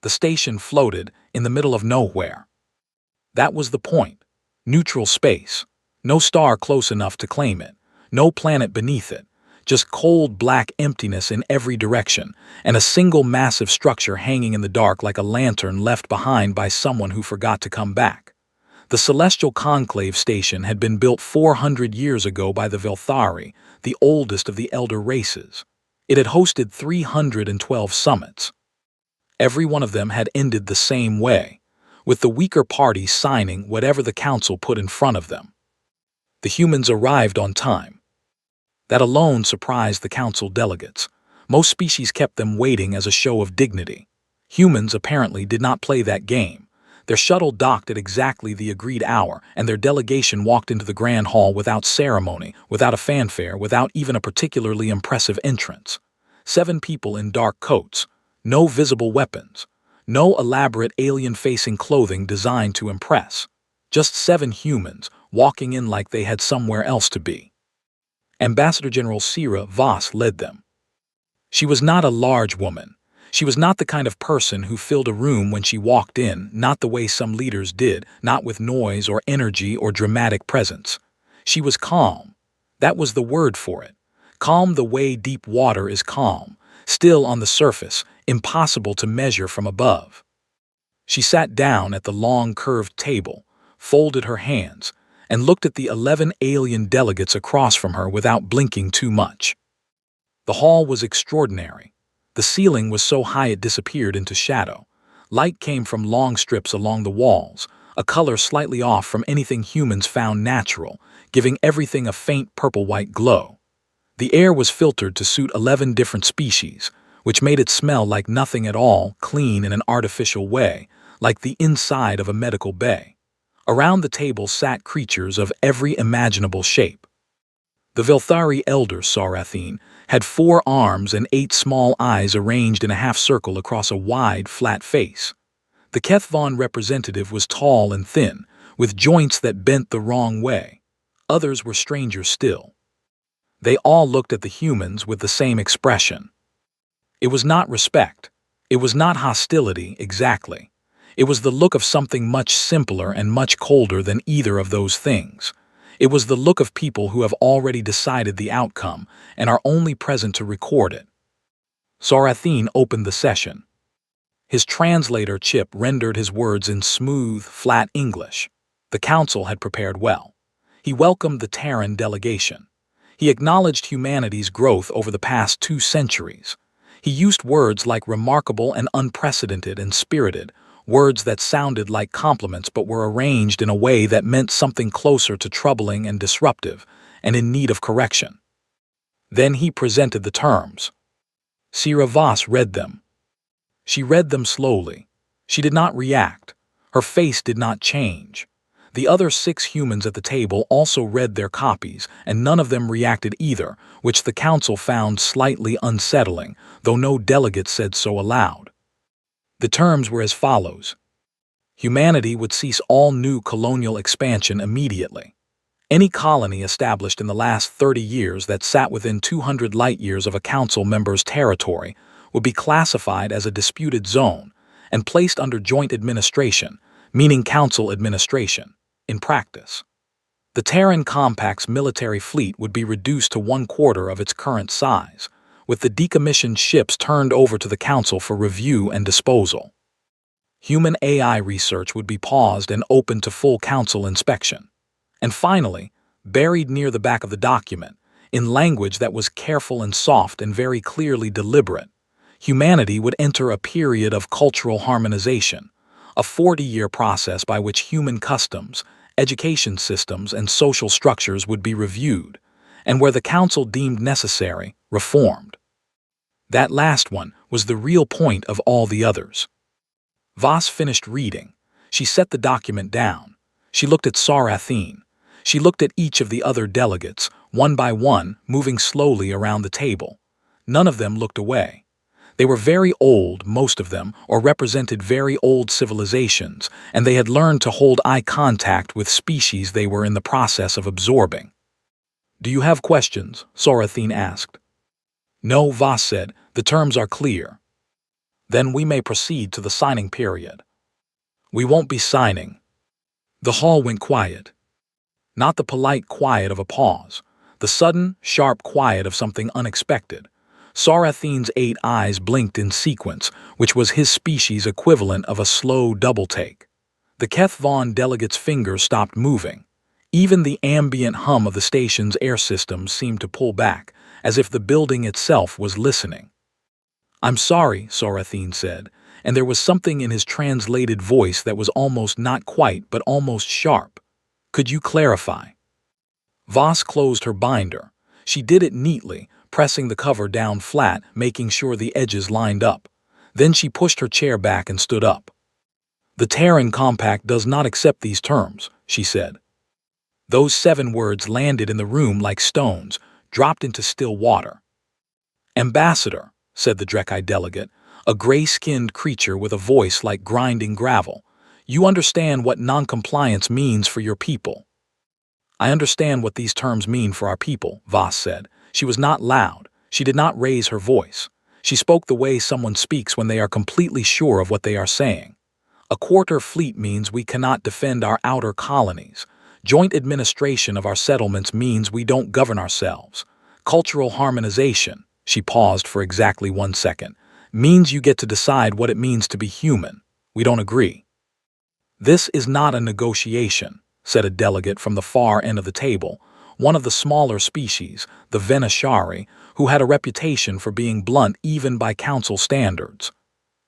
The station floated in the middle of nowhere. That was the point. Neutral space. No star close enough to claim it. No planet beneath it. Just cold black emptiness in every direction, and a single massive structure hanging in the dark like a lantern left behind by someone who forgot to come back. The Celestial Conclave Station had been built 400 years ago by the Vilthari, the oldest of the elder races. It had hosted 312 summits. Every one of them had ended the same way, with the weaker party signing whatever the council put in front of them. The humans arrived on time. That alone surprised the council delegates. Most species kept them waiting as a show of dignity. Humans apparently did not play that game. Their shuttle docked at exactly the agreed hour, and their delegation walked into the grand hall without ceremony, without a fanfare, without even a particularly impressive entrance. 7 people in dark coats, no visible weapons, no elaborate alien-facing clothing designed to impress. Just 7 humans, walking in like they had somewhere else to be. Ambassador General Sci-Fi led them. She was not a large woman. She was not the kind of person who filled a room when she walked in, not the way some leaders did, not with noise or energy or dramatic presence. She was calm. That was the word for it. Calm the way deep water is calm, still on the surface, impossible to measure from above. She sat down at the long curved table, folded her hands, and looked at the 11 alien delegates across from her without blinking too much. The hall was extraordinary. The ceiling was so high it disappeared into shadow. Light came from long strips along the walls, a color slightly off from anything humans found natural, giving everything a faint purple-white glow. The air was filtered to suit 11 different species, which made it smell like nothing at all, clean in an artificial way, like the inside of a medical bay. Around the table sat creatures of every imaginable shape. The Vilthari elder Sarathine had 4 arms and 8 small eyes arranged in a half-circle across a wide, flat face. The Kethvon representative was tall and thin, with joints that bent the wrong way. Others were strangers still. They all looked at the humans with the same expression. It was not respect. It was not hostility, exactly. It was the look of something much simpler and much colder than either of those things. It was the look of people who have already decided the outcome and are only present to record it. Sarathine opened the session. His translator Chip rendered his words in smooth, flat English. The council had prepared well. He welcomed the Terran delegation. He acknowledged humanity's growth over the past 2 centuries. He used words like remarkable and unprecedented and spirited, words that sounded like compliments but were arranged in a way that meant something closer to troubling and disruptive, and in need of correction. Then he presented the terms. Sci-Fi read them. She read them slowly. She did not react. Her face did not change. The other 6 humans at the table also read their copies, and none of them reacted either, which the council found slightly unsettling, though no delegate said so aloud. The terms were as follows. Humanity would cease all new colonial expansion immediately. Any colony established in the last 30 years that sat within 200 light-years of a council member's territory would be classified as a disputed zone and placed under joint administration, meaning council administration, in practice. The Terran Compact's military fleet would be reduced to 1/4 of its current size, with the decommissioned ships turned over to the Council for review and disposal. Human AI research would be paused and open to full Council inspection. And finally, buried near the back of the document, in language that was careful and soft and very clearly deliberate, humanity would enter a period of cultural harmonization, a 40-year process by which human customs, education systems, and social structures would be reviewed, and where the Council deemed necessary, reformed. That last one was the real point of all the others. Voss finished reading. She set the document down. She looked at Sarathine. She looked at each of the other delegates, one by one, moving slowly around the table. None of them looked away. They were very old, most of them, or represented very old civilizations, and they had learned to hold eye contact with species they were in the process of absorbing. "Do you have questions?" Sarathine asked. "No," Voss said. "The terms are clear." Then we may proceed to the signing period. We won't be signing. The hall went quiet. Not the polite quiet of a pause, the sudden, sharp quiet of something unexpected. Sarathine's 8 eyes blinked in sequence, which was his species' equivalent of a slow double-take. The Keth Vaughn delegate's fingers stopped moving. Even the ambient hum of the station's air systems seemed to pull back, as if the building itself was listening. "I'm sorry," Sarathine said, and there was something in his translated voice that was almost not quite but almost sharp. "Could you clarify?" Voss closed her binder. She did it neatly, pressing the cover down flat, making sure the edges lined up. Then she pushed her chair back and stood up. "The Terran Compact does not accept these terms," she said. Those 7 words landed in the room like stones, dropped into still water. "Ambassador," said the Drekkai delegate, a gray-skinned creature with a voice like grinding gravel, "you understand what noncompliance means for your people." "I understand what these terms mean for our people," Voss said. She was not loud. She did not raise her voice. She spoke the way someone speaks when they are completely sure of what they are saying. "A quarter fleet means we cannot defend our outer colonies. Joint administration of our settlements means we don't govern ourselves. Cultural harmonization," she paused for exactly 1 second, "means you get to decide what it means to be human. We don't agree." "This is not a negotiation," said a delegate from the far end of the table, one of the smaller species, the Venashari, who had a reputation for being blunt even by council standards.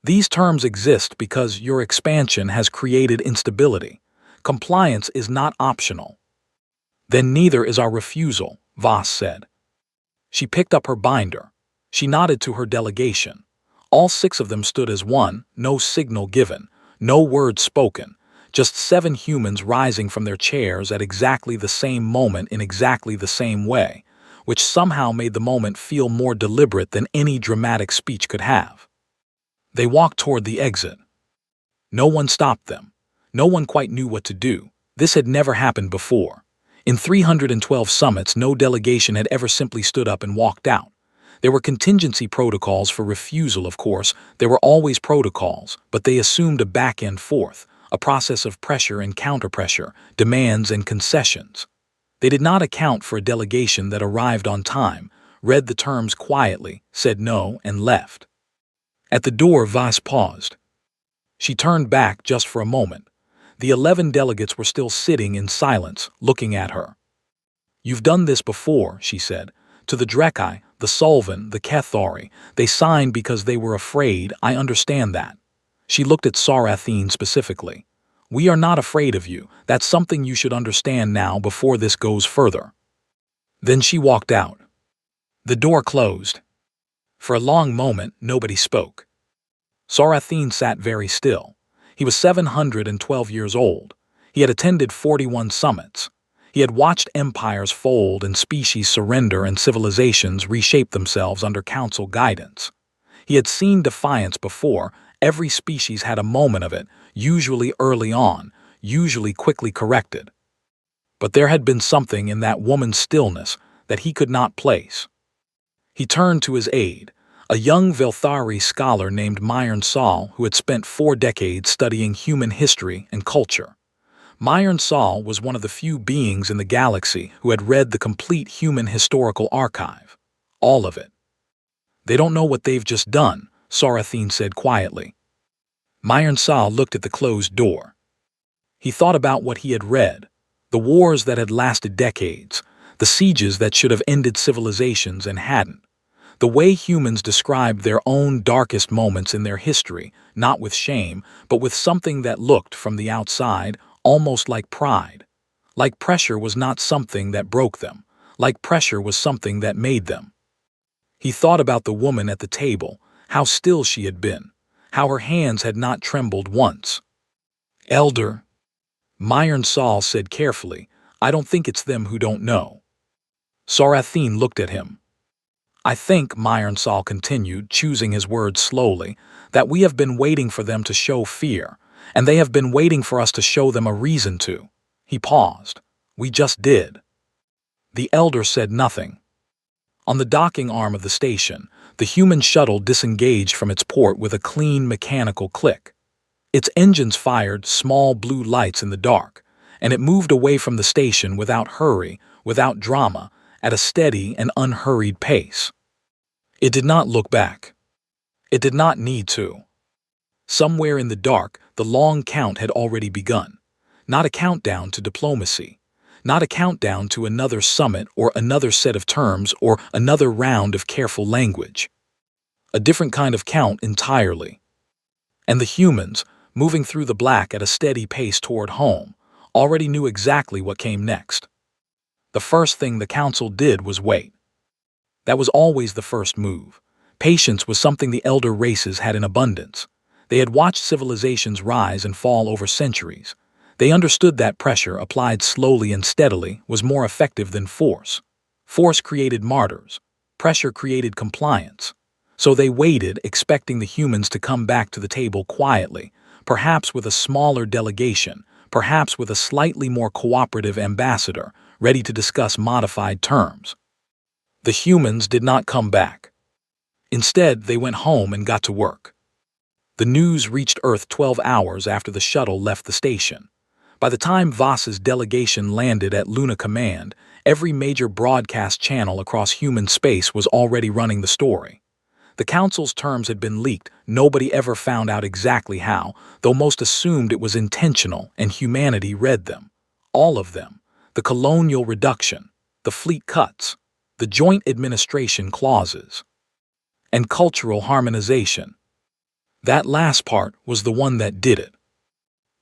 "These terms exist because your expansion has created instability. Compliance is not optional." "Then neither is our refusal," Voss said. She picked up her binder. She nodded to her delegation. All 6 of them stood as one, no signal given, no word spoken, just 7 humans rising from their chairs at exactly the same moment in exactly the same way, which somehow made the moment feel more deliberate than any dramatic speech could have. They walked toward the exit. No one stopped them. No one quite knew what to do. This had never happened before. In 312 summits, no delegation had ever simply stood up and walked out. There were contingency protocols for refusal, of course. There were always protocols, but they assumed a back and forth, a process of pressure and counterpressure, demands and concessions. They did not account for a delegation that arrived on time, read the terms quietly, said no, and left. At the door, Voss paused. She turned back just for a moment. The 11 delegates were still sitting in silence, looking at her. "You've done this before," she said. "To the Drekkai, the Sulvan, the Kethari. They signed because they were afraid. I understand that." She looked at Sarathine specifically. "We are not afraid of you. That's something you should understand now before this goes further." Then she walked out. The door closed. For a long moment, nobody spoke. Sarathine sat very still. He was 712 years old. He had attended 41 summits. He had watched empires fold and species surrender and civilizations reshape themselves under council guidance. He had seen defiance before. Every species had a moment of it, usually early on, usually quickly corrected. But there had been something in that woman's stillness that he could not place. He turned to his aide, a young Velthari scholar named Myron Saul, who had spent 4 decades studying human history and culture. Myron Saul was one of the few beings in the galaxy who had read the complete human historical archive. All of it. "They don't know what they've just done," Sarathine said quietly. Myron Saul looked at the closed door. He thought about what he had read, the wars that had lasted decades, the sieges that should have ended civilizations and hadn't. The way humans described their own darkest moments in their history, not with shame, but with something that looked, from the outside, almost like pride. Like pressure was not something that broke them. Like pressure was something that made them. He thought about the woman at the table, how still she had been, how her hands had not trembled once. "Elder," Myron Saul said carefully, "I don't think it's them who don't know." Sarathine looked at him. "I think," Myron Saul continued, choosing his words slowly, "that we have been waiting for them to show fear, and they have been waiting for us to show them a reason to." He paused. "We just did." The elder said nothing. On the docking arm of the station, The human shuttle disengaged from its port with a clean mechanical click. Its engines fired small blue lights in the dark, and it moved away from the station without hurry, without drama, at a steady and unhurried pace. It did not look back. It did not need to. Somewhere in the dark, the long count had already begun. Not a countdown to diplomacy. Not a countdown to another summit or another set of terms or another round of careful language. A different kind of count entirely. And the humans, moving through the black at a steady pace toward home, already knew exactly what came next. The first thing the council did was wait. That was always the first move. Patience was something the elder races had in abundance. They had watched civilizations rise and fall over centuries. They understood that pressure, applied slowly and steadily, was more effective than force. Force created martyrs. Pressure created compliance. So they waited, expecting the humans to come back to the table quietly, perhaps with a smaller delegation, perhaps with a slightly more cooperative ambassador, ready to discuss modified terms. The humans did not come back. Instead, they went home and got to work. The news reached Earth 12 hours after the shuttle left the station. By the time Voss's delegation landed at Luna Command, every major broadcast channel across human space was already running the story. The Council's terms had been leaked. Nobody ever found out exactly how, though most assumed it was intentional, and humanity read them. All of them. The colonial reduction, the fleet cuts, the joint administration clauses, and cultural harmonization. That last part was the one that did it.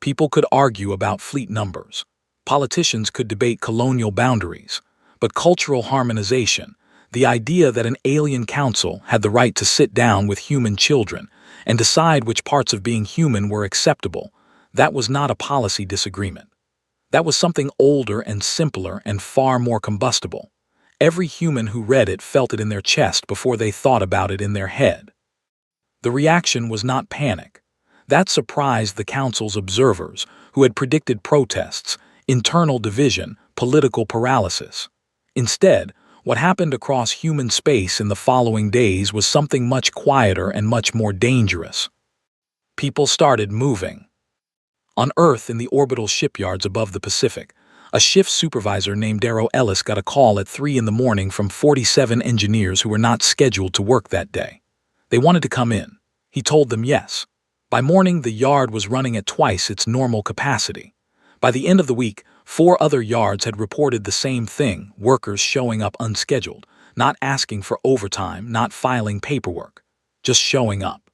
People could argue about fleet numbers. Politicians could debate colonial boundaries. But cultural harmonization, the idea that an alien council had the right to sit down with human children and decide which parts of being human were acceptable, that was not a policy disagreement. That was something older and simpler and far more combustible. Every human who read it felt it in their chest before they thought about it in their head. The reaction was not panic. That surprised the Council's observers, who had predicted protests, internal division, political paralysis. Instead, what happened across human space in the following days was something much quieter and much more dangerous. People started moving. On Earth, in the orbital shipyards above the Pacific, a shift supervisor named Darrow Ellis got a call at 3 in the morning from 47 engineers who were not scheduled to work that day. They wanted to come in. He told them yes. By morning, the yard was running at twice its normal capacity. By the end of the week, 4 other yards had reported the same thing, workers showing up unscheduled, not asking for overtime, not filing paperwork, just showing up.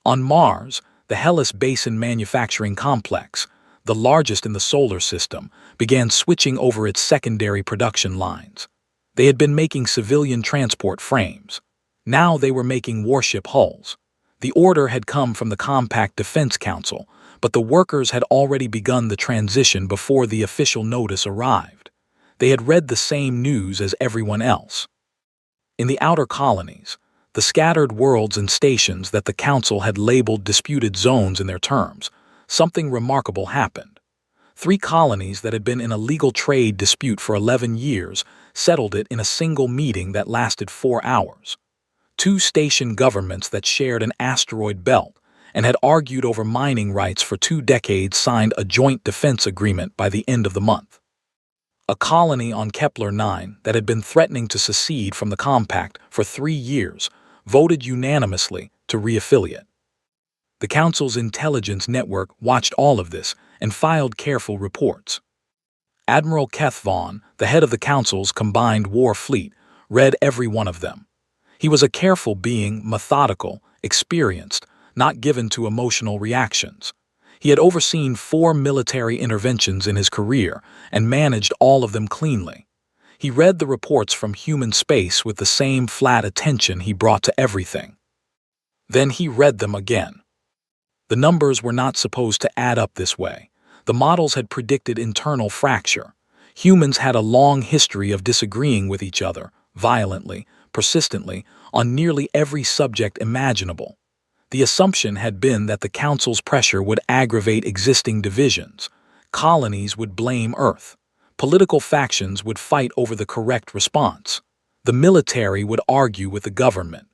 On Mars, the Hellas Basin Manufacturing Complex, the largest in the solar system, began switching over its secondary production lines. They had been making civilian transport frames. Now they were making warship hulls. The order had come from the Compact Defense Council, but the workers had already begun the transition before the official notice arrived. They had read the same news as everyone else. In the outer colonies, the scattered worlds and stations that the Council had labeled disputed zones in their terms, something remarkable happened. 3 colonies that had been in a legal trade dispute for 11 years settled it in a single meeting that lasted 4 hours. 2 station governments that shared an asteroid belt and had argued over mining rights for 2 decades signed a joint defense agreement by the end of the month. A colony on Kepler 9 that had been threatening to secede from the Compact for 3 years voted unanimously to reaffiliate. The Council's intelligence network watched all of this and filed careful reports. Admiral Keth Vaughn, the head of the Council's combined war fleet, read every one of them. He was a careful being, methodical, experienced, not given to emotional reactions. He had overseen 4 military interventions in his career and managed all of them cleanly. He read the reports from human space with the same flat attention he brought to everything. Then he read them again. The numbers were not supposed to add up this way. The models had predicted internal fracture. Humans had a long history of disagreeing with each other, violently, persistently, on nearly every subject imaginable. The assumption had been that the Council's pressure would aggravate existing divisions. Colonies would blame Earth. Political factions would fight over the correct response. The military would argue with the government.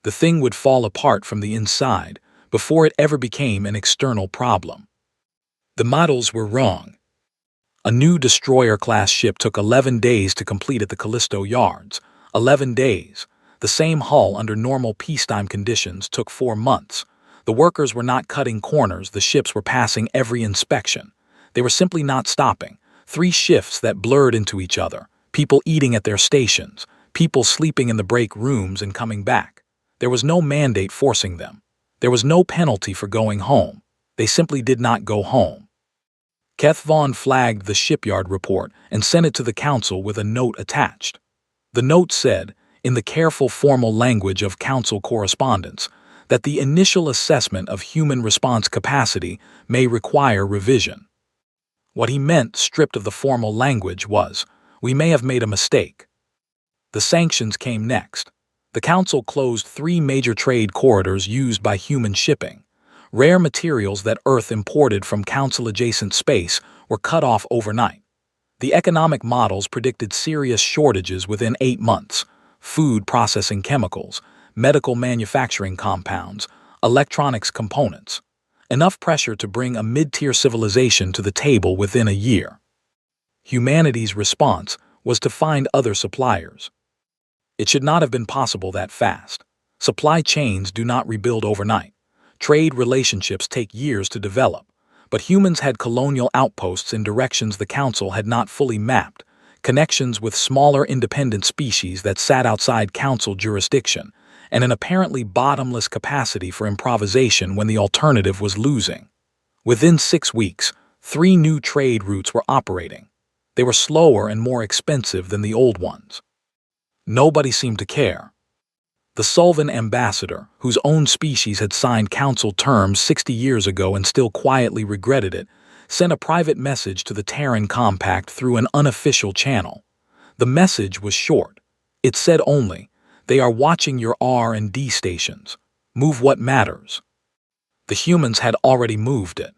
The thing would fall apart from the inside before it ever became an external problem. The models were wrong. A new destroyer-class ship took 11 days to complete at the Callisto yards. 11 days. The same hull under normal peacetime conditions took 4 months. The workers were not cutting corners, the ships were passing every inspection. They were simply not stopping. 3 shifts that blurred into each other. People eating at their stations. People sleeping in the break rooms and coming back. There was no mandate forcing them. There was no penalty for going home. They simply did not go home. Keth Vaughn flagged the shipyard report and sent it to the council with a note attached. The note said, in the careful formal language of council correspondence, that the initial assessment of human response capacity may require revision. What he meant, stripped of the formal language, was, we may have made a mistake. The sanctions came next. The council closed 3 major trade corridors used by human shipping. Rare materials that Earth imported from council-adjacent space were cut off overnight. The economic models predicted serious shortages within 8 months: food processing chemicals, medical manufacturing compounds, electronics components. Enough pressure to bring a mid-tier civilization to the table within a year. Humanity's response was to find other suppliers. It should not have been possible that fast. Supply chains do not rebuild overnight. Trade relationships take years to develop. But humans had colonial outposts in directions the council had not fully mapped, connections with smaller independent species that sat outside council jurisdiction, and an apparently bottomless capacity for improvisation when the alternative was losing. Within 6 weeks, 3 new trade routes were operating. They were slower and more expensive than the old ones. Nobody seemed to care. The Sullivan ambassador, whose own species had signed council terms 60 years ago and still quietly regretted it, sent a private message to the Terran Compact through an unofficial channel. The message was short. It said only, "They are watching your R&D stations. Move what matters." The humans had already moved it.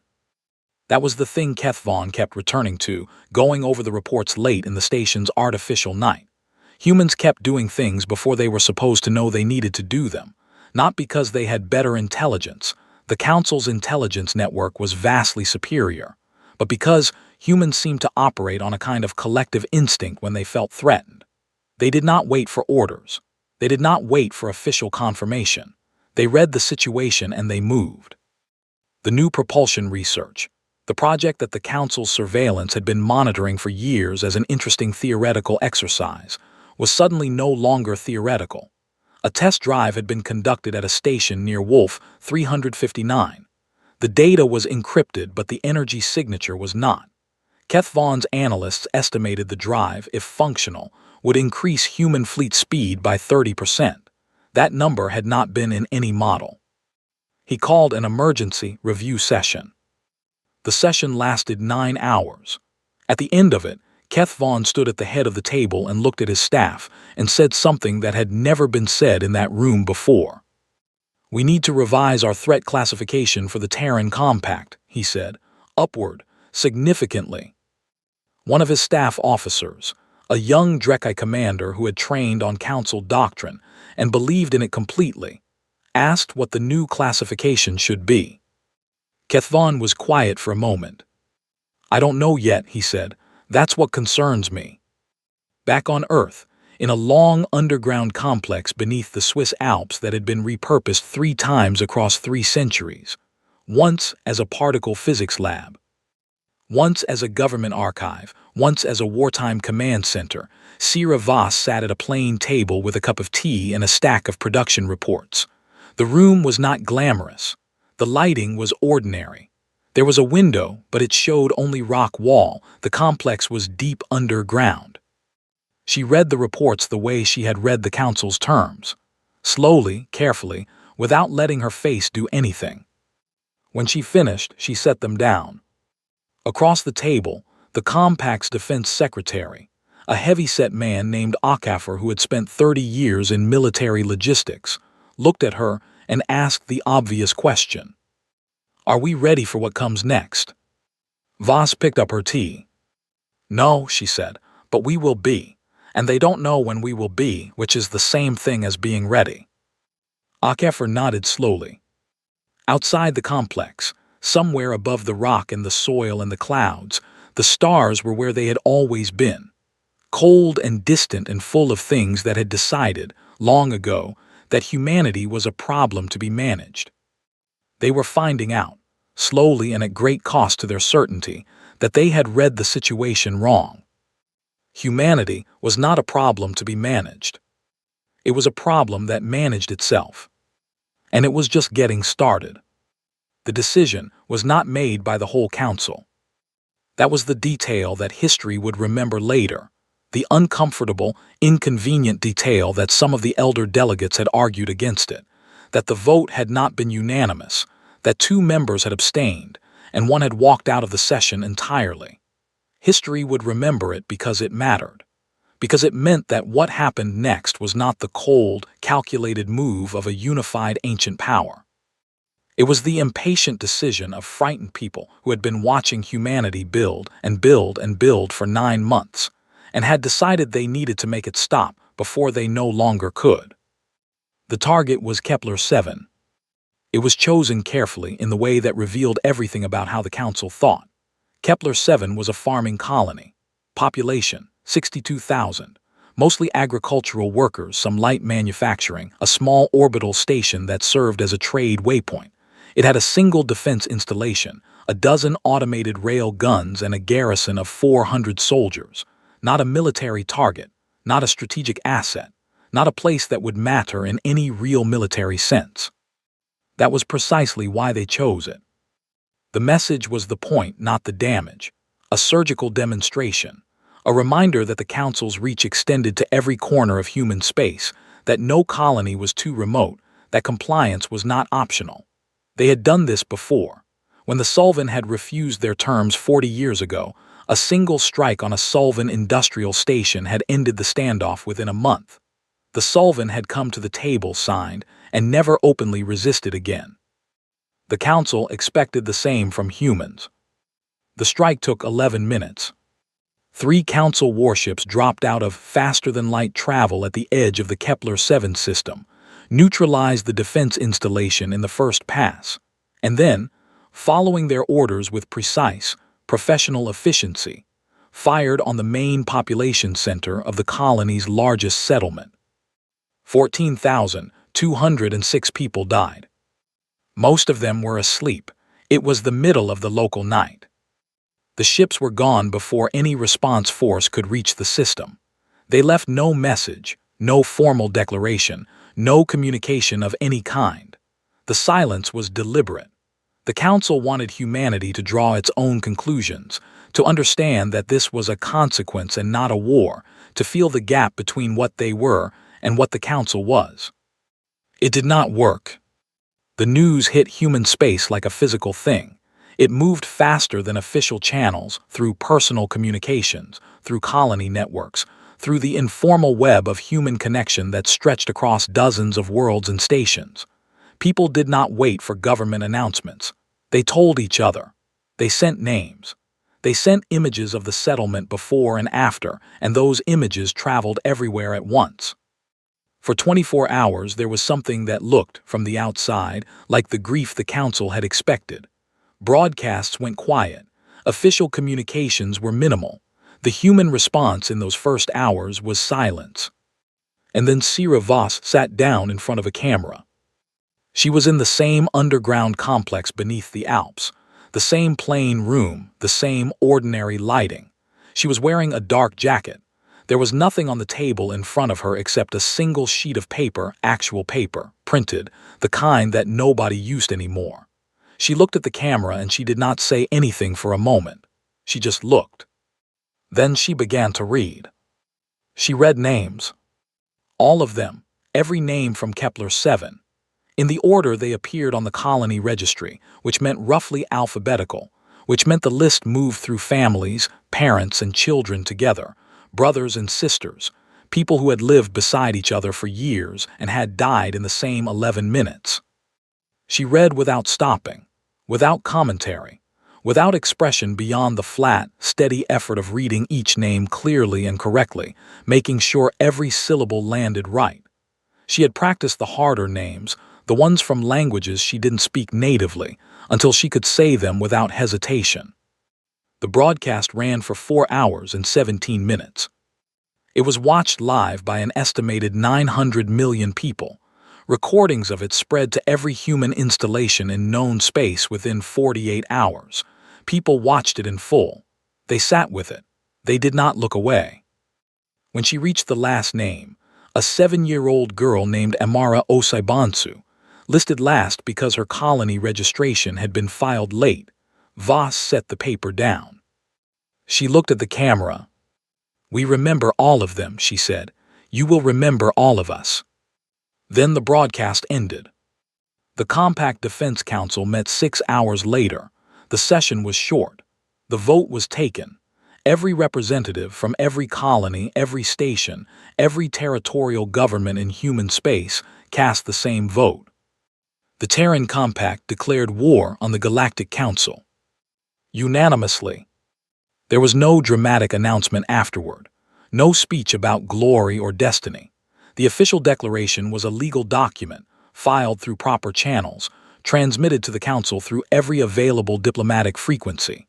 That was the thing Keth Vaughn kept returning to, going over the reports late in the station's artificial night. Humans kept doing things before they were supposed to know they needed to do them, not because they had better intelligence. The Council's intelligence network was vastly superior, but because humans seemed to operate on a kind of collective instinct when they felt threatened. They did not wait for orders. They did not wait for official confirmation. They read the situation and they moved. The new propulsion research, the project that the Council's surveillance had been monitoring for years as an interesting theoretical exercise, was suddenly no longer theoretical. A test drive had been conducted at a station near Wolf 359. The data was encrypted, but the energy signature was not. Keth Vaughn's analysts estimated the drive, if functional, would increase human fleet speed by 30%. That number had not been in any model. He called an emergency review session. The session lasted 9 hours. At the end of it, Keth Vaughn stood at the head of the table and looked at his staff and said something that had never been said in that room before. "We need to revise our threat classification for the Terran Compact," he said, "upward, significantly." One of his staff officers, a young Drekkai commander who had trained on Council doctrine and believed in it completely, asked what the new classification should be. Keth Vaughn was quiet for a moment. "I don't know yet," he said. "That's what concerns me." Back on Earth, in a long underground complex beneath the Swiss Alps that had been repurposed 3 times across 3 centuries, once as a particle physics lab, once as a government archive, once as a wartime command center, Sira Voss sat at a plain table with a cup of tea and a stack of production reports. The room was not glamorous. The lighting was ordinary. There was a window, but it showed only rock wall. The complex was deep underground. She read the reports the way she had read the Council's terms, slowly, carefully, without letting her face do anything. When she finished, she set them down. Across the table, the Compact's defense secretary, a heavy-set man named Okafor who had spent 30 years in military logistics, looked at her and asked the obvious question. "Are we ready for what comes next?" Voss picked up her tea. "No," she said, "but we will be. And they don't know when we will be, which is the same thing as being ready." HFY nodded slowly. Outside the complex, somewhere above the rock and the soil and the clouds, the stars were where they had always been, cold and distant and full of things that had decided, long ago, that humanity was a problem to be managed. They were finding out, slowly and at great cost to their certainty, that they had read the situation wrong. Humanity was not a problem to be managed. It was a problem that managed itself. And it was just getting started. The decision was not made by the whole council. That was the detail that history would remember later, the uncomfortable, inconvenient detail that some of the elder delegates had argued against it, that the vote had not been unanimous, that 2 members had abstained, and 1 had walked out of the session entirely. History would remember it because it mattered, because it meant that what happened next was not the cold, calculated move of a unified ancient power. It was the impatient decision of frightened people who had been watching humanity build and build and build for 9 months, and had decided they needed to make it stop before they no longer could. The target was Kepler-7. It was chosen carefully in the way that revealed everything about how the council thought. Kepler-7 was a farming colony. Population, 62,000. Mostly agricultural workers, some light manufacturing, a small orbital station that served as a trade waypoint. It had a single defense installation, a dozen automated rail guns, and a garrison of 400 soldiers. Not a military target, not a strategic asset, not a place that would matter in any real military sense. That was precisely why they chose it. The message was the point, not the damage. A surgical demonstration. A reminder that the council's reach extended to every corner of human space, that no colony was too remote, that compliance was not optional. They had done this before. When the Sullivan had refused their terms 40 years ago, a single strike on a Sullivan industrial station had ended the standoff within a month. The Sullivan had come to the table, signed, and never openly resisted again. The council expected the same from humans. The strike took 11 minutes. 3 council warships dropped out of faster-than-light travel at the edge of the Kepler-7 system, neutralized the defense installation in the first pass, and then, following their orders with precise, professional efficiency, fired on the main population center of the colony's largest settlement. 14,206 people died. Most of them were asleep. It was the middle of the local night. The ships were gone before any response force could reach the system. They left no message, no formal declaration, no communication of any kind. The silence was deliberate. The council wanted humanity to draw its own conclusions, to understand that this was a consequence and not a war, to feel the gap between what they were and what the council was. It did not work. The news hit human space like a physical thing. It moved faster than official channels, through personal communications, through colony networks, through the informal web of human connection that stretched across dozens of worlds and stations. People did not wait for government announcements. They told each other. They sent names. They sent images of the settlement before and after, and those images traveled everywhere at once. For 24 hours there was something that looked, from the outside, like the grief the council had expected. Broadcasts went quiet. Official communications were minimal. The human response in those first hours was silence. And then Sira Voss sat down in front of a camera. She was in the same underground complex beneath the Alps, the same plain room, the same ordinary lighting. She was wearing a dark jacket. There was nothing on the table in front of her except a single sheet of paper, actual paper, printed, the kind that nobody used anymore. She looked at the camera and she did not say anything for a moment. She just looked. Then she began to read. She read names. All of them, every name from Kepler-7. In the order they appeared on the colony registry, which meant roughly alphabetical, which meant the list moved through families, parents and children together, brothers and sisters, people who had lived beside each other for years and had died in the same 11 minutes. She read without stopping, without commentary, without expression beyond the flat, steady effort of reading each name clearly and correctly, making sure every syllable landed right. She had practiced the harder names, the ones from languages she didn't speak natively, until she could say them without hesitation. The broadcast ran for 4 hours and 17 minutes. It was watched live by an estimated 900 million people. Recordings of it spread to every human installation in known space within 48 hours. People watched it in full. They sat with it. They did not look away. When she reached the last name, a 7-year-old girl named Amara Osaibansu, listed last because her colony registration had been filed late, Voss set the paper down. She looked at the camera. "We remember all of them," she said. "You will remember all of us." Then the broadcast ended. The Compact Defense Council met 6 hours later. The session was short. The vote was taken. Every representative from every colony, every station, every territorial government in human space cast the same vote. The Terran Compact declared war on the Galactic Council. Unanimously. There was no dramatic announcement afterward, no speech about glory or destiny. The official declaration was a legal document, filed through proper channels, transmitted to the Council through every available diplomatic frequency.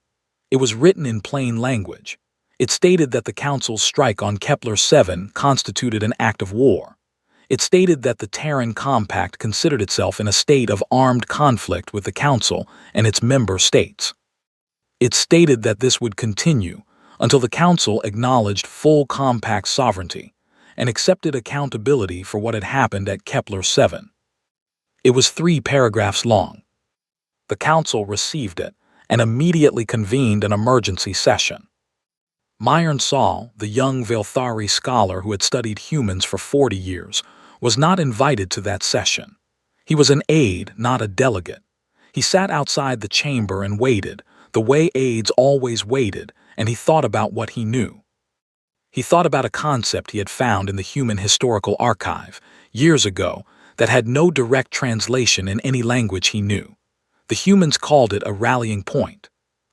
It was written in plain language. It stated that the Council's strike on Kepler-7 constituted an act of war. It stated that the Terran Compact considered itself in a state of armed conflict with the Council and its member states. It stated that this would continue until the Council acknowledged full Compact sovereignty and accepted accountability for what had happened at Kepler-7. It was 3 paragraphs long. The Council received it and immediately convened an emergency session. Myron Saul, the young Velthari scholar who had studied humans for 40 years, was not invited to that session. He was an aide, not a delegate. He sat outside the chamber and waited, the way aides always waited, and he thought about what he knew. He thought about a concept he had found in the Human Historical Archive, years ago, that had no direct translation in any language he knew. The humans called it a rallying point,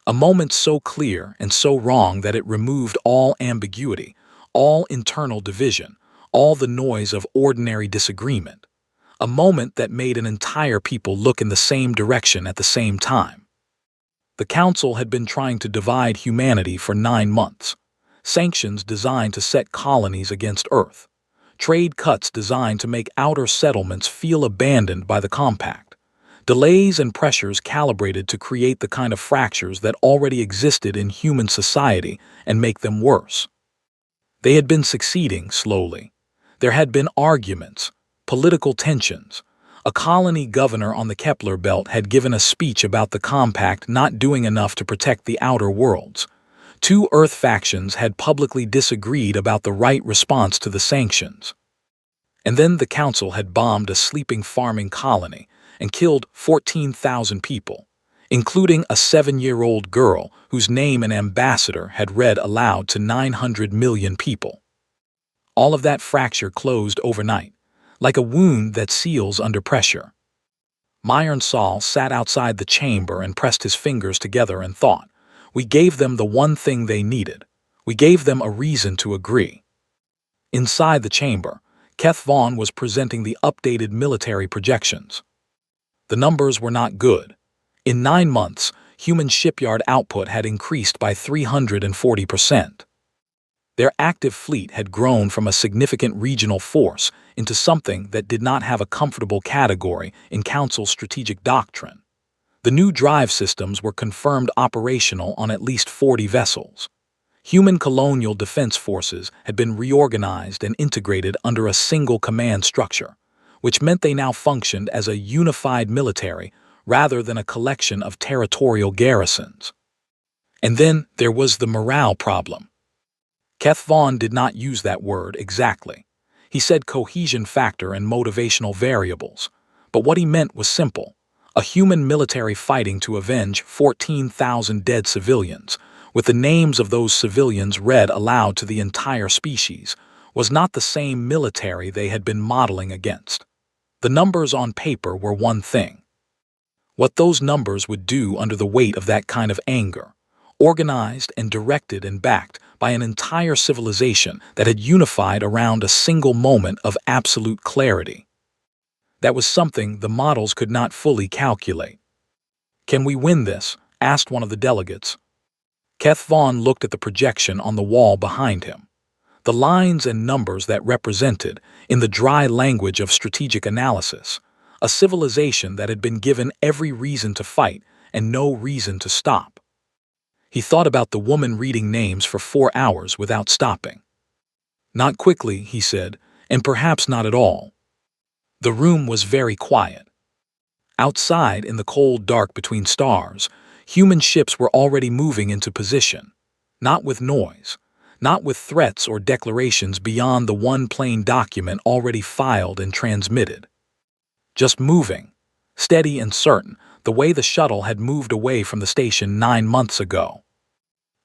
a moment so clear and so wrong that it removed all ambiguity, all internal division, all the noise of ordinary disagreement, a moment that made an entire people look in the same direction at the same time. The Council had been trying to divide humanity for 9 months. Sanctions designed to set colonies against Earth. Trade cuts designed to make outer settlements feel abandoned by the Compact. Delays and pressures calibrated to create the kind of fractures that already existed in human society and make them worse. They had been succeeding slowly. There had been arguments, political tensions. A colony governor on the Kepler belt had given a speech about the Compact not doing enough to protect the outer worlds. 2 Earth factions had publicly disagreed about the right response to the sanctions. And then the Council had bombed a sleeping farming colony and killed 14,000 people, including a 7-year-old girl whose name an ambassador had read aloud to 900 million people. All of that fracture closed overnight, like a wound that seals under pressure. Myron Saul sat outside the chamber and pressed his fingers together and thought, "We gave them the one thing they needed. We gave them a reason to agree." Inside the chamber, Keth Vaughn was presenting the updated military projections. The numbers were not good. In 9 months, human shipyard output had increased by 340%. Their active fleet had grown from a significant regional force into something that did not have a comfortable category in Council's strategic doctrine. The new drive systems were confirmed operational on at least 40 vessels. Human colonial defense forces had been reorganized and integrated under a single command structure, which meant they now functioned as a unified military rather than a collection of territorial garrisons. And then there was the morale problem. Keth Vaughn did not use that word exactly. He said cohesion factor and motivational variables, but what he meant was simple. A human military fighting to avenge 14,000 dead civilians, with the names of those civilians read aloud to the entire species, was not the same military they had been modeling against. The numbers on paper were one thing. What those numbers would do under the weight of that kind of anger, organized and directed and backed by an entire civilization that had unified around a single moment of absolute clarity. That was something the models could not fully calculate. "Can we win this?" asked one of the delegates. Keth Vaughn looked at the projection on the wall behind him. The lines and numbers that represented, in the dry language of strategic analysis, a civilization that had been given every reason to fight and no reason to stop. He thought about the woman reading names for 4 hours without stopping. "Not quickly," he said, "and perhaps not at all." The room was very quiet. Outside, in the cold dark between stars, human ships were already moving into position. Not with noise, not with threats or declarations beyond the one plain document already filed and transmitted. Just moving, steady and certain, the way the shuttle had moved away from the station 9 months ago.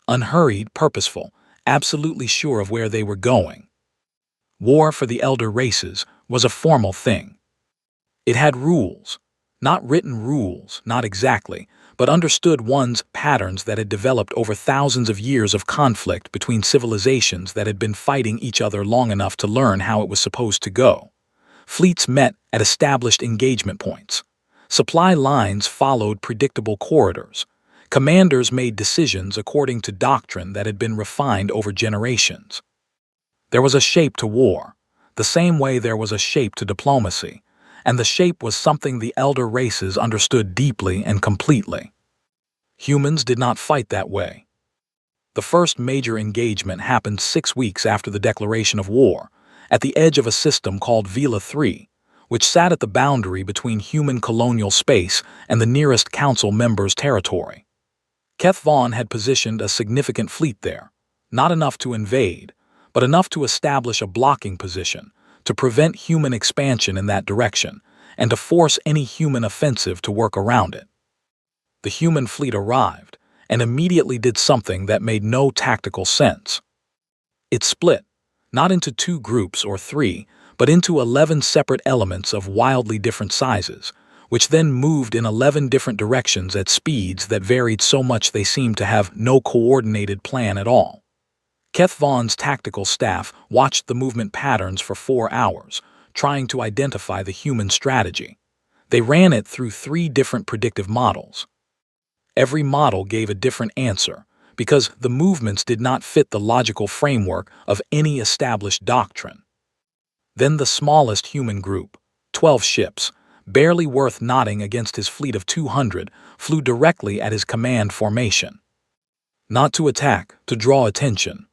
Unhurried, purposeful, absolutely sure of where they were going. War for the elder races was a formal thing. It had rules. Not written rules, not exactly, but understood ones patterns that had developed over thousands of years of conflict between civilizations that had been fighting each other long enough to learn how it was supposed to go. Fleets met at established engagement points. Supply lines followed predictable corridors. Commanders made decisions according to doctrine that had been refined over generations. There was a shape to war, the same way there was a shape to diplomacy, and the shape was something the elder races understood deeply and completely. Humans did not fight that way. The first major engagement happened 6 weeks after the declaration of war, at the edge of a system called Vela 3, which sat at the boundary between human colonial space and the nearest council member's territory. Keth Vaughn had positioned a significant fleet there, not enough to invade, but enough to establish a blocking position, to prevent human expansion in that direction, and to force any human offensive to work around it. The human fleet arrived, and immediately did something that made no tactical sense. It split, not into 2 groups or 3, but into 11 separate elements of wildly different sizes, which then moved in 11 different directions at speeds that varied so much they seemed to have no coordinated plan at all. Keth Vaughn's tactical staff watched the movement patterns for 4 hours, trying to identify the human strategy. They ran it through 3 different predictive models. Every model gave a different answer, because the movements did not fit the logical framework of any established doctrine. Then the smallest human group, 12 ships, barely worth nodding against his fleet of 200, flew directly at his command formation. Not to attack, to draw attention.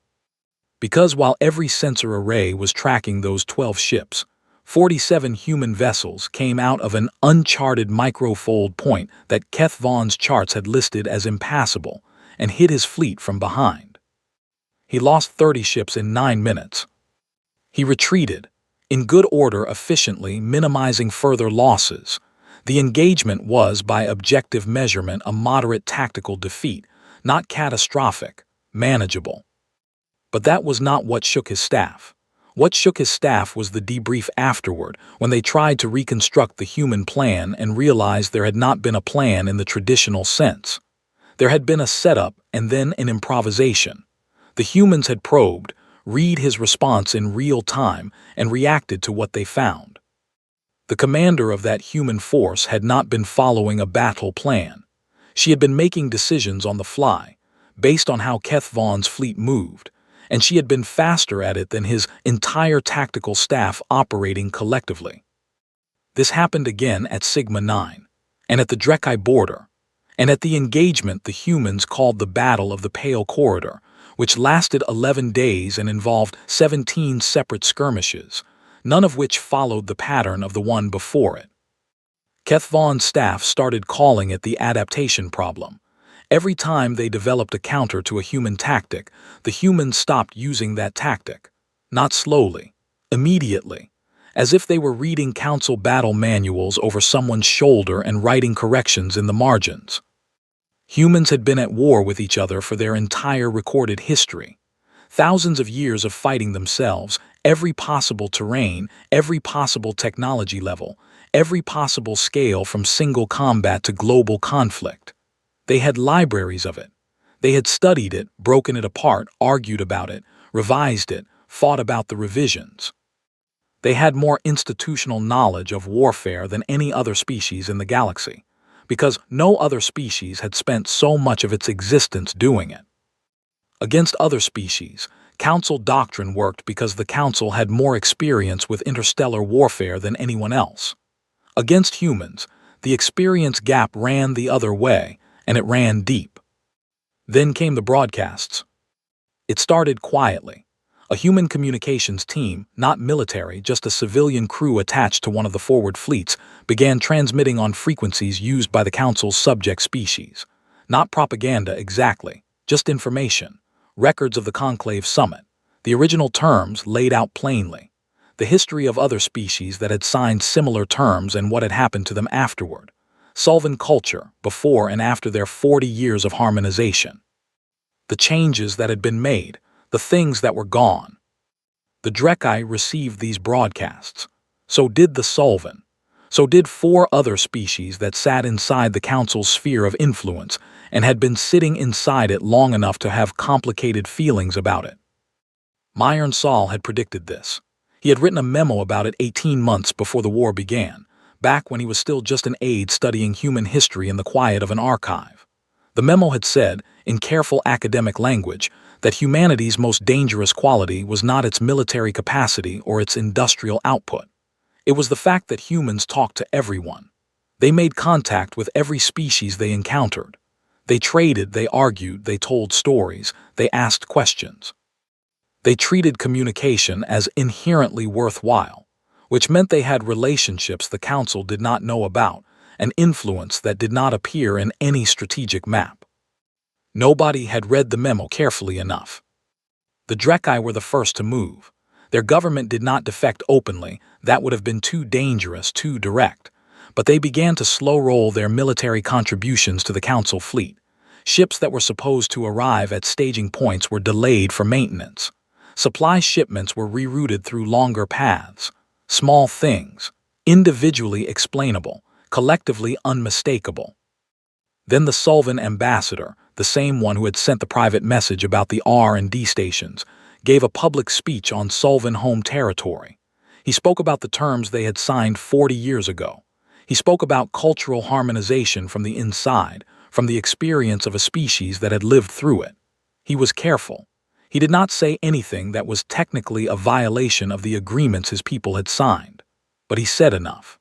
Because while every sensor array was tracking those 12 ships, 47 human vessels came out of an uncharted microfold point that Keth Vaughn's charts had listed as impassable and hit his fleet from behind. He lost 30 ships in 9 minutes. He retreated, in good order, efficiently minimizing further losses. The engagement was, by objective measurement, a moderate tactical defeat, not catastrophic, manageable. But that was not what shook his staff. What shook his staff was the debrief afterward, when they tried to reconstruct the human plan and realized there had not been a plan in the traditional sense. There had been a setup and then an improvisation. The humans had probed, read his response in real time, and reacted to what they found. The commander of that human force had not been following a battle plan. She had been making decisions on the fly, based on how Keth Vaughn's fleet moved, and she had been faster at it than his entire tactical staff operating collectively. This happened again at Sigma 9, and at the Drekkai border, and at the engagement the humans called the Battle of the Pale Corridor, which lasted 11 days and involved 17 separate skirmishes, none of which followed the pattern of the one before it. Keth Vaughn's staff started calling it the adaptation problem. Every time they developed a counter to a human tactic, the humans stopped using that tactic. Not slowly, immediately, as if they were reading council battle manuals over someone's shoulder and writing corrections in the margins. Humans had been at war with each other for their entire recorded history. Thousands of years of fighting themselves, every possible terrain, every possible technology level, every possible scale from single combat to global conflict. They had libraries of it. They had studied it, broken it apart, argued about it, revised it, fought about the revisions. They had more institutional knowledge of warfare than any other species in the galaxy, because no other species had spent so much of its existence doing it. Against other species, Council doctrine worked because the Council had more experience with interstellar warfare than anyone else. Against humans, the experience gap ran the other way, and it ran deep. Then came the broadcasts. It started quietly. A human communications team, not military, just a civilian crew attached to one of the forward fleets, began transmitting on frequencies used by the Council's subject species. Not propaganda exactly, just information. Records of the Conclave Summit. The original terms laid out plainly. The history of other species that had signed similar terms and what had happened to them afterward. Solvan culture, before and after their 40 years of harmonization. The changes that had been made, the things that were gone. The Drekkai received these broadcasts. So did the Solvan. So did 4 other species that sat inside the Council's sphere of influence and had been sitting inside it long enough to have complicated feelings about it. Myron Saul had predicted this. He had written a memo about it 18 months before the war began, back when he was still just an aide studying human history in the quiet of an archive. The memo had said, in careful academic language, that humanity's most dangerous quality was not its military capacity or its industrial output. It was the fact that humans talked to everyone. They made contact with every species they encountered. They traded, they argued, they told stories, they asked questions. They treated communication as inherently worthwhile, which meant they had relationships the Council did not know about, an influence that did not appear in any strategic map. Nobody had read the memo carefully enough. The Drekkai were the first to move. Their government did not defect openly, that would have been too dangerous, too direct. But they began to slow-roll their military contributions to the Council fleet. Ships that were supposed to arrive at staging points were delayed for maintenance. Supply shipments were rerouted through longer paths. Small things, individually explainable, collectively unmistakable. Then the Solvan ambassador, the same one who had sent the private message about the R&D stations, gave a public speech on Solvan home territory. He spoke about the terms they had signed 40 years ago. He spoke about cultural harmonization from the inside, from the experience of a species that had lived through it. He was careful. He did not say anything that was technically a violation of the agreements his people had signed. But he said enough.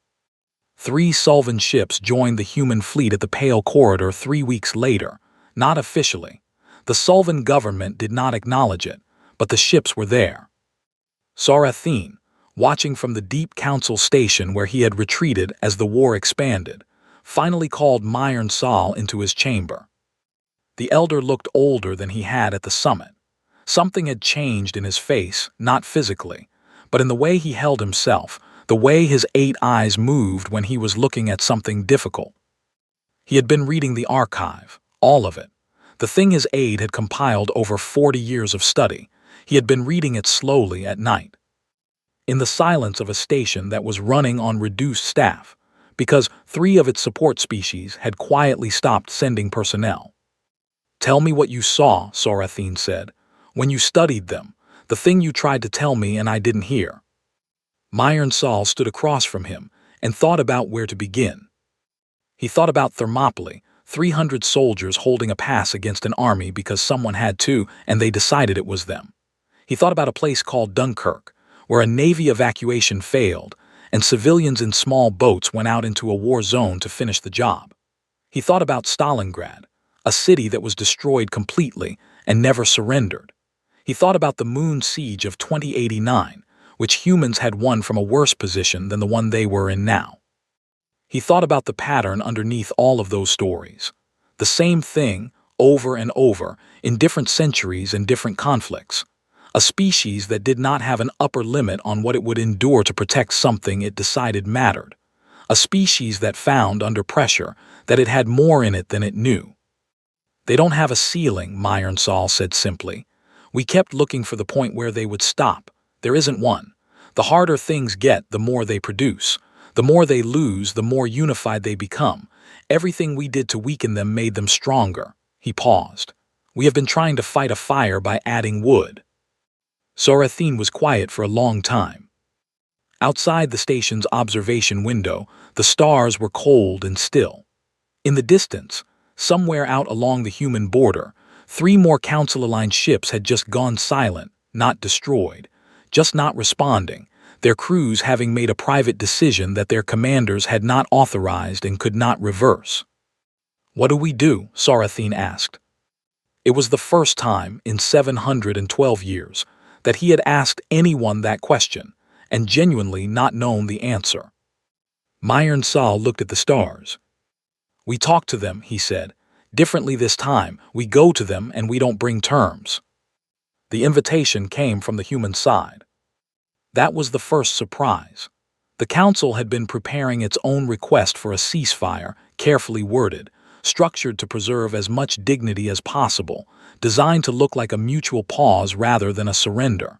3 Solvan ships joined the human fleet at the Pale Corridor 3 weeks later, not officially. The Solvan government did not acknowledge it, but the ships were there. Sarathine, watching from the deep Council station where he had retreated as the war expanded, finally called Myron Saul into his chamber. The elder looked older than he had at the summit. Something had changed in his face, not physically, but in the way he held himself, the way his 8 eyes moved when he was looking at something difficult. He had been reading the archive, all of it, the thing his aide had compiled over 40 years of study. He had been reading it slowly at night, in the silence of a station that was running on reduced staff, because 3 of its support species had quietly stopped sending personnel. "Tell me what you saw," Sarathine said, "when you studied them, the thing you tried to tell me and I didn't hear." Myron Saul stood across from him and thought about where to begin. He thought about Thermopylae, 300 soldiers holding a pass against an army because someone had to and they decided it was them. He thought about a place called Dunkirk, where a Navy evacuation failed and civilians in small boats went out into a war zone to finish the job. He thought about Stalingrad, a city that was destroyed completely and never surrendered. He thought about the moon siege of 2089, which humans had won from a worse position than the one they were in now. He thought about the pattern underneath all of those stories. The same thing, over and over, in different centuries and different conflicts. A species that did not have an upper limit on what it would endure to protect something it decided mattered. A species that found, under pressure, that it had more in it than it knew. "They don't have a ceiling," Myron Saul said simply. "We kept looking for the point where they would stop. There isn't one. The harder things get, the more they produce. The more they lose, the more unified they become. Everything we did to weaken them made them stronger." He paused. "We have been trying to fight a fire by adding wood." Sarathine was quiet for a long time. Outside the station's observation window, the stars were cold and still. In the distance, somewhere out along the human border, 3 more Council-aligned ships had just gone silent, not destroyed, just not responding, their crews having made a private decision that their commanders had not authorized and could not reverse. "What do we do?" Sarathine asked. It was the first time in 712 years that he had asked anyone that question, and genuinely not known the answer. Myron Saul looked at the stars. "We talk to them," he said. "Differently this time, we go to them and we don't bring terms." The invitation came from the human side. That was the first surprise. The Council had been preparing its own request for a ceasefire, carefully worded, structured to preserve as much dignity as possible, designed to look like a mutual pause rather than a surrender.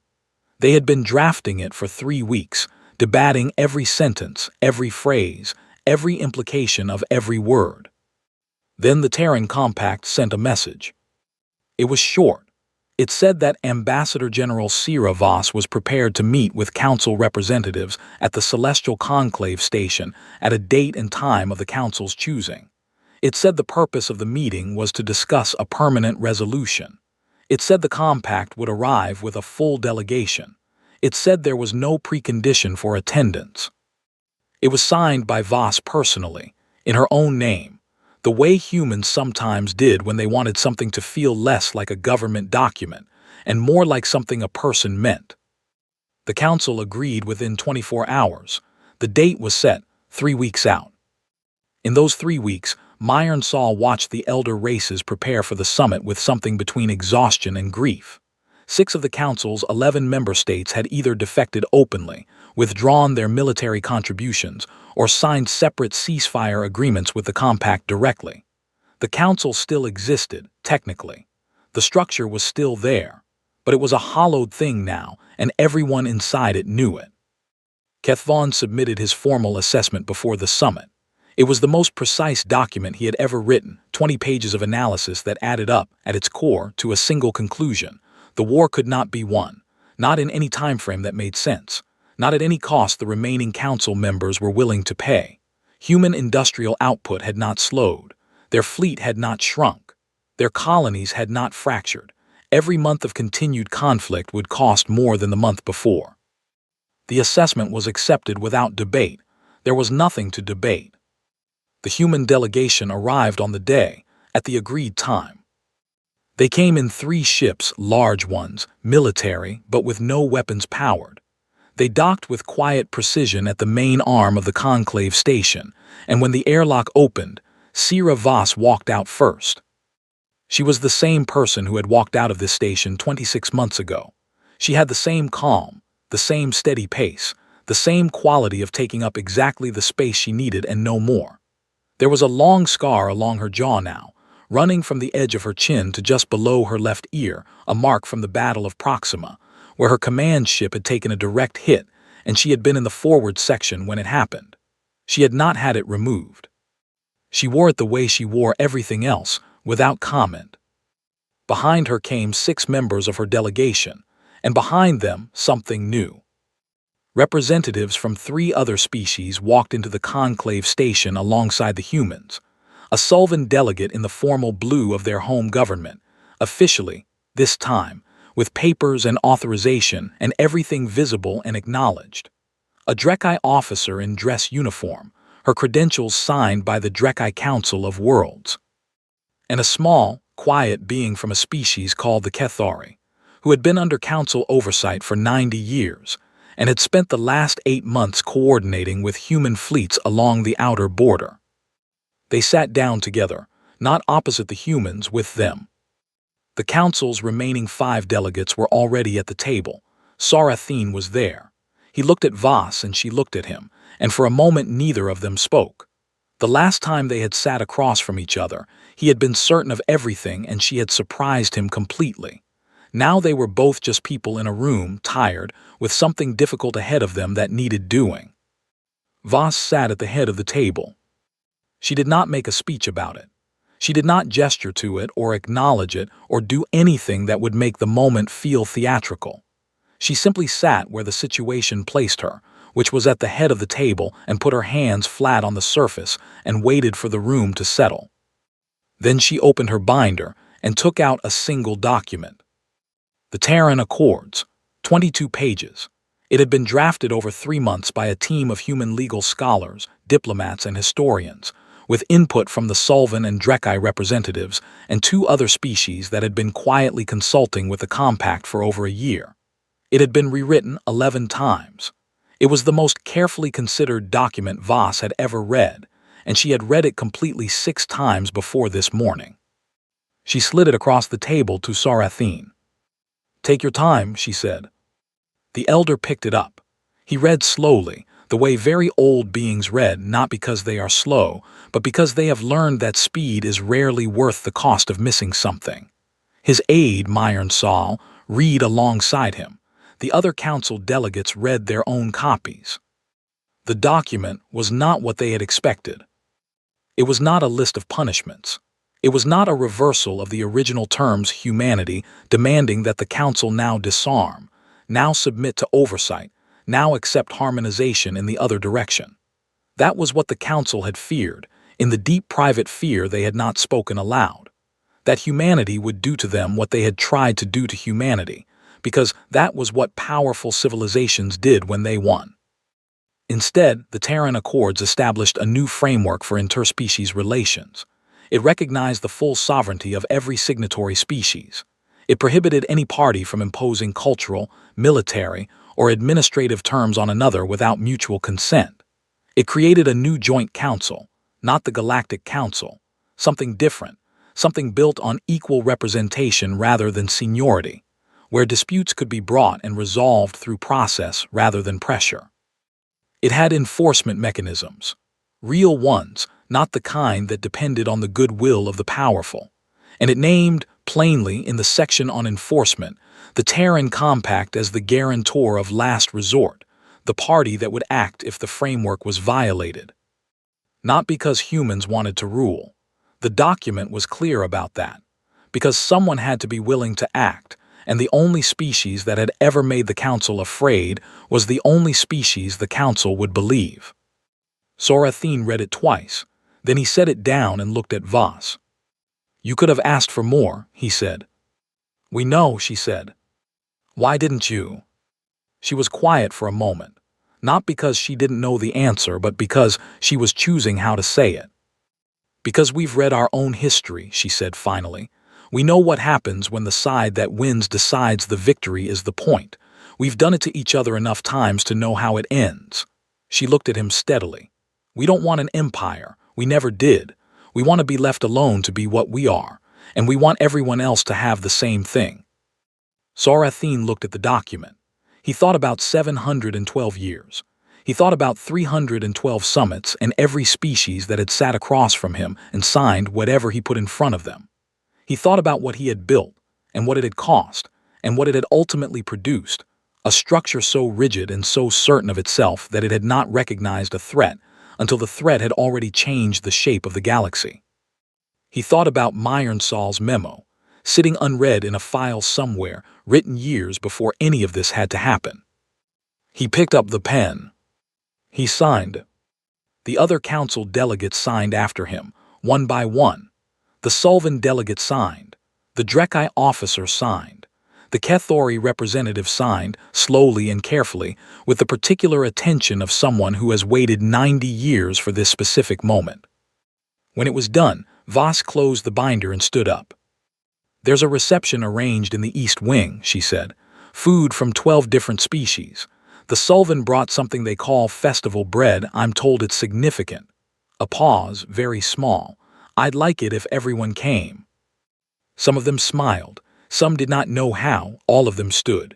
They had been drafting it for 3 weeks, debating every sentence, every phrase, every implication of every word. Then the Terran Compact sent a message. It was short. It said that Ambassador General Sira Voss was prepared to meet with Council representatives at the Celestial Conclave Station at a date and time of the Council's choosing. It said the purpose of the meeting was to discuss a permanent resolution. It said the Compact would arrive with a full delegation. It said there was no precondition for attendance. It was signed by Voss personally, in her own name, the way humans sometimes did when they wanted something to feel less like a government document and more like something a person meant. The Council agreed within 24 hours. The date was set 3 weeks out. In those 3 weeks, Myron Saul watched the elder races prepare for the summit with something between exhaustion and grief. 6 of the Council's 11 member states had either defected openly, withdrawn their military contributions, or signed separate ceasefire agreements with the Compact directly. The Council still existed, technically. The structure was still there, but it was a hollowed thing now, and everyone inside it knew it. Keth Vaughn submitted his formal assessment before the summit. It was the most precise document he had ever written, 20 pages of analysis that added up, at its core, to a single conclusion. The war could not be won, not in any time frame that made sense, not at any cost the remaining Council members were willing to pay. Human industrial output had not slowed. Their fleet had not shrunk. Their colonies had not fractured. Every month of continued conflict would cost more than the month before. The assessment was accepted without debate. There was nothing to debate. The human delegation arrived on the day, at the agreed time. They came in 3 ships, large ones, military, but with no weapons powered. They docked with quiet precision at the main arm of the Conclave Station, and when the airlock opened, Sira Voss walked out first. She was the same person who had walked out of this station 26 months ago. She had the same calm, the same steady pace, the same quality of taking up exactly the space she needed and no more. There was a long scar along her jaw now, running from the edge of her chin to just below her left ear, a mark from the Battle of Proxima, where her command ship had taken a direct hit and she had been in the forward section when it happened. She had not had it removed. She wore it the way she wore everything else, without comment. Behind her came 6 members of her delegation, and behind them something new. Representatives from 3 other species walked into the Conclave Station alongside the humans, a Sulvan delegate in the formal blue of their home government, officially, this time, with papers and authorization and everything visible and acknowledged. A Drekkai officer in dress uniform, her credentials signed by the Drekkai Council of Worlds. And a small, quiet being from a species called the Kethari, who had been under Council oversight for 90 years, and had spent the last 8 months coordinating with human fleets along the outer border. They sat down together, not opposite the humans, with them. The Council's remaining 5 delegates were already at the table. Sarathine was there. He looked at Voss and she looked at him, and for a moment neither of them spoke. The last time they had sat across from each other, he had been certain of everything and she had surprised him completely. Now they were both just people in a room, tired, with something difficult ahead of them that needed doing. Voss sat at the head of the table. She did not make a speech about it. She did not gesture to it or acknowledge it or do anything that would make the moment feel theatrical. She simply sat where the situation placed her, which was at the head of the table, and put her hands flat on the surface and waited for the room to settle. Then she opened her binder and took out a single document. The Terran Accords, 22 pages. It had been drafted over 3 months by a team of human legal scholars, diplomats, and historians, with input from the Sulvan and Drekkai representatives and 2 other species that had been quietly consulting with the compact for over a year. It had been rewritten 11 times. It was the most carefully considered document Voss had ever read, and she had read it completely 6 times before this morning. She slid it across the table to Sarathine. "Take your time," she said. The elder picked it up. He read slowly, the way very old beings read, not because they are slow, but because they have learned that speed is rarely worth the cost of missing something. His aide, Myron Saul, read alongside him. The other council delegates read their own copies. The document was not what they had expected. It was not a list of punishments. It was not a reversal of the original terms humanity, demanding that the council now disarm, now submit to oversight, now accept harmonization in the other direction. That was what the council had feared, in the deep private fear they had not spoken aloud. That humanity would do to them what they had tried to do to humanity, because that was what powerful civilizations did when they won. Instead, the Terran Accords established a new framework for interspecies relations. It recognized the full sovereignty of every signatory species. It prohibited any party from imposing cultural, military, or administrative terms on another without mutual consent. It created a new joint council, not the Galactic Council, something different, something built on equal representation rather than seniority, where disputes could be brought and resolved through process rather than pressure. It had enforcement mechanisms, real ones, not the kind that depended on the goodwill of the powerful, and it named, plainly in the section on enforcement, the Terran Compact as the guarantor of last resort, the party that would act if the framework was violated. Not because humans wanted to rule. The document was clear about that. Because someone had to be willing to act, and the only species that had ever made the Council afraid was the only species the Council would believe. Sarathine read it twice. Then he set it down and looked at Voss. "You could have asked for more," he said. "We know," she said. "Why didn't you?" She was quiet for a moment, not because she didn't know the answer, but because she was choosing how to say it. "Because we've read our own history," she said finally. "We know what happens when the side that wins decides the victory is the point. We've done it to each other enough times to know how it ends." She looked at him steadily. "We don't want an empire. We never did. We want to be left alone to be what we are, and we want everyone else to have the same thing." Sarathine looked at the document. He thought about 712 years. He thought about 312 summits and every species that had sat across from him and signed whatever he put in front of them. He thought about what he had built, and what it had cost, and what it had ultimately produced, a structure so rigid and so certain of itself that it had not recognized a threat until the threat had already changed the shape of the galaxy. He thought about Myron Saul's memo, sitting unread in a file somewhere, written years before any of this had to happen. He picked up the pen. He signed. The other council delegates signed after him, one by one. The Sulvan delegate signed. The Drekkai officer signed. The Kethori representative signed, slowly and carefully, with the particular attention of someone who has waited 90 years for this specific moment. When it was done, Voss closed the binder and stood up. "There's a reception arranged in the East Wing," she said. "Food from 12 different species. The Sulvan brought something they call festival bread. I'm told it's significant." A pause, very small. "I'd like it if everyone came." Some of them smiled. Some did not know how. All of them stood.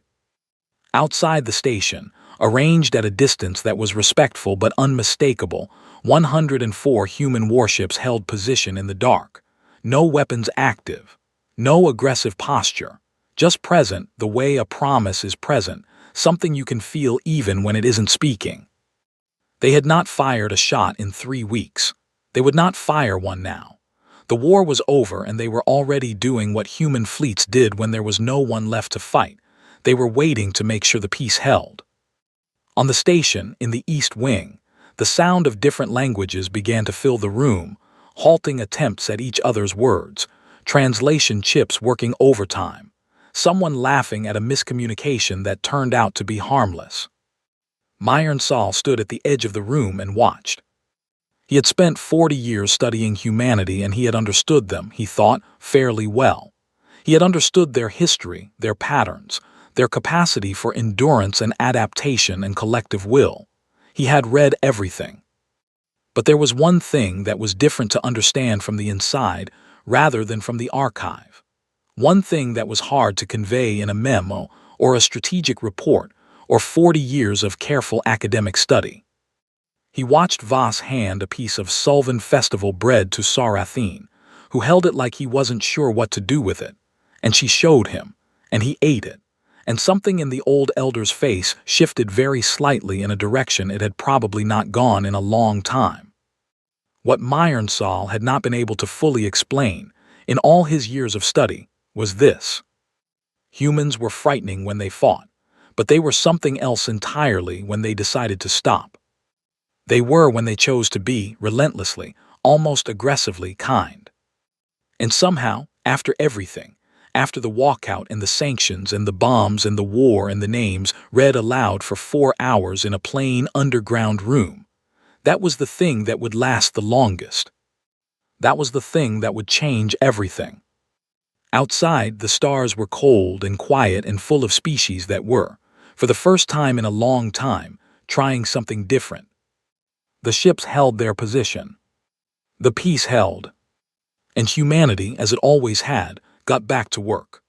Outside the station, arranged at a distance that was respectful but unmistakable, 104 human warships held position in the dark. No weapons active. No aggressive posture. Just present the way a promise is present, something you can feel even when it isn't speaking. They had not fired a shot in 3 weeks. They would not fire one now. The war was over and they were already doing what human fleets did when there was no one left to fight. They were waiting to make sure the peace held. On the station, in the East Wing, the sound of different languages began to fill the room, halting attempts at each other's words, translation chips working overtime, someone laughing at a miscommunication that turned out to be harmless. Myron Saul stood at the edge of the room and watched. He had spent 40 years studying humanity and he had understood them, he thought, fairly well. He had understood their history, their patterns, their capacity for endurance and adaptation and collective will. He had read everything. But there was one thing that was different to understand from the inside rather than from the archive. One thing that was hard to convey in a memo or a strategic report or 40 years of careful academic study. He watched Voss hand a piece of Sullivan Festival bread to Sarathine, who held it like he wasn't sure what to do with it, and she showed him, and he ate it, and something in the old elder's face shifted very slightly in a direction it had probably not gone in a long time. What Myron Saul had not been able to fully explain, in all his years of study, was this. Humans were frightening when they fought, but they were something else entirely when they decided to stop. They were when they chose to be, relentlessly, almost aggressively kind. And somehow, after everything, after the walkout and the sanctions and the bombs and the war and the names read aloud for 4 hours in a plain underground room, that was the thing that would last the longest. That was the thing that would change everything. Outside, the stars were cold and quiet and full of species that were, for the first time in a long time, trying something different. The ships held their position. The peace held. And humanity, as it always had, got back to work.